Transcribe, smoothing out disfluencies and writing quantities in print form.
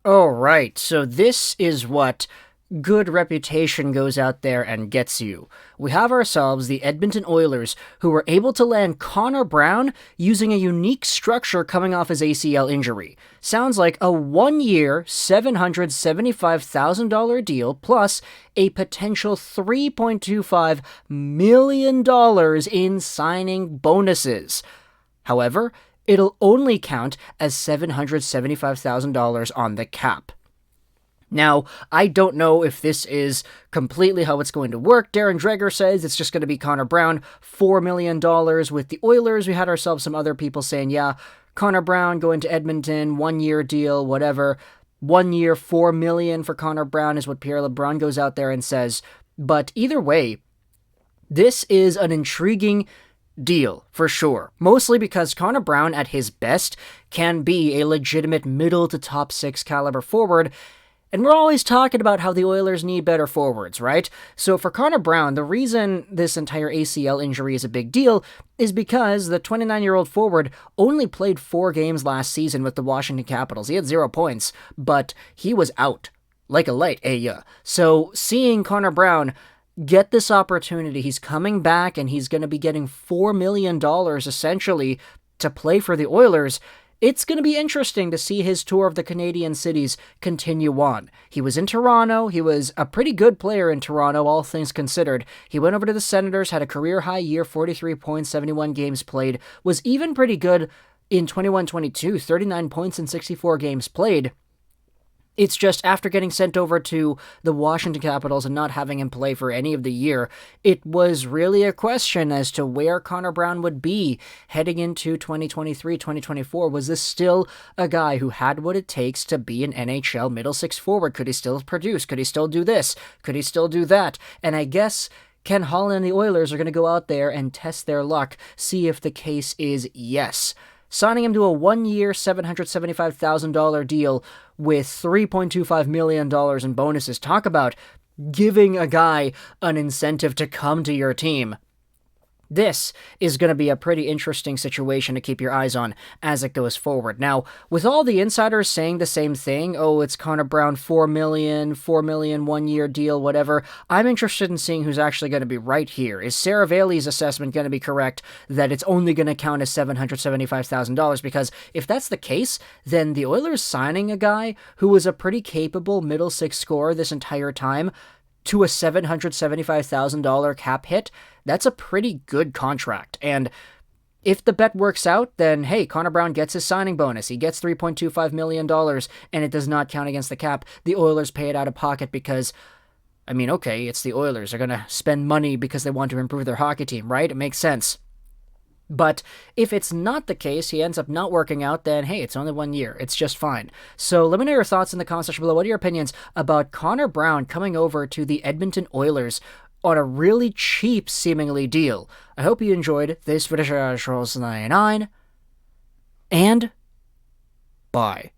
Oh, right. So this is what good reputation goes out there and gets you. We have ourselves the Edmonton Oilers, who were able to land Connor Brown using a unique structure coming off his ACL injury. Sounds like a 1-year, $775,000 deal plus a potential $3.25 million in signing bonuses. However, it'll only count as $775,000 on the cap. Now, I don't know if this is completely how it's going to work. Darren Dreger says it's just going to be Connor Brown, $4 million with the Oilers. We had ourselves some other people saying, yeah, Connor Brown going to Edmonton, 1-year deal, whatever. 1 year, $4 million for Connor Brown is what Pierre LeBrun goes out there and says. But either way, this is an intriguing deal, for sure. Mostly because Connor Brown, at his best, can be a legitimate middle to top 6 caliber forward. And we're always talking about how the Oilers need better forwards, right? So for Connor Brown, the reason this entire ACL injury is a big deal is because the 29-year-old forward only played 4 games last season with the Washington Capitals. He had 0 points, but he was out like a light. So seeing Connor Brown get this opportunity, he's coming back and he's going to be getting $4 million essentially to play for the Oilers. It's going to be interesting to see his tour of the Canadian cities continue on. He was in Toronto. He was a pretty good player in Toronto, all things considered. He went over to the Senators, had a career-high year, 43 points, 71 games played, was even pretty good in 21-22, 39 points in 64 games played. It's just after getting sent over to the Washington Capitals and not having him play for any of the year, it was really a question as to where Connor Brown would be heading into 2023-2024. Was this still a guy who had what it takes to be an NHL middle 6 forward? Could he still produce? Could he still do this? Could he still do that? And I guess Ken Holland and the Oilers are going to go out there and test their luck, see if the case is yes. Signing him to a 1-year, $775,000 deal with $3.25 million in bonuses. Talk about giving a guy an incentive to come to your team. This is going to be a pretty interesting situation to keep your eyes on as it goes forward. Now, with all the insiders saying the same thing, oh, it's Connor Brown, $4 million, 1-year deal, whatever, I'm interested in seeing who's actually going to be right here. Is Sarah Bailey's assessment going to be correct that it's only going to count as $775,000? Because if that's the case, then the Oilers signing a guy who was a pretty capable middle 6 scorer this entire time to a $775,000 cap hit, that's a pretty good contract. And if the bet works out, then hey, Connor Brown gets his signing bonus. He gets $3.25 million, and it does not count against the cap. The Oilers pay it out of pocket because, I mean, okay, it's the Oilers. They're going to spend money because they want to improve their hockey team, right? It makes sense. But if it's not the case, he ends up not working out, then hey, it's only 1 year. It's just fine. So let me know your thoughts in the comment section below. What are your opinions about Connor Brown coming over to the Edmonton Oilers on a really cheap, seemingly, deal? I hope you enjoyed this video, Charles 99, and bye.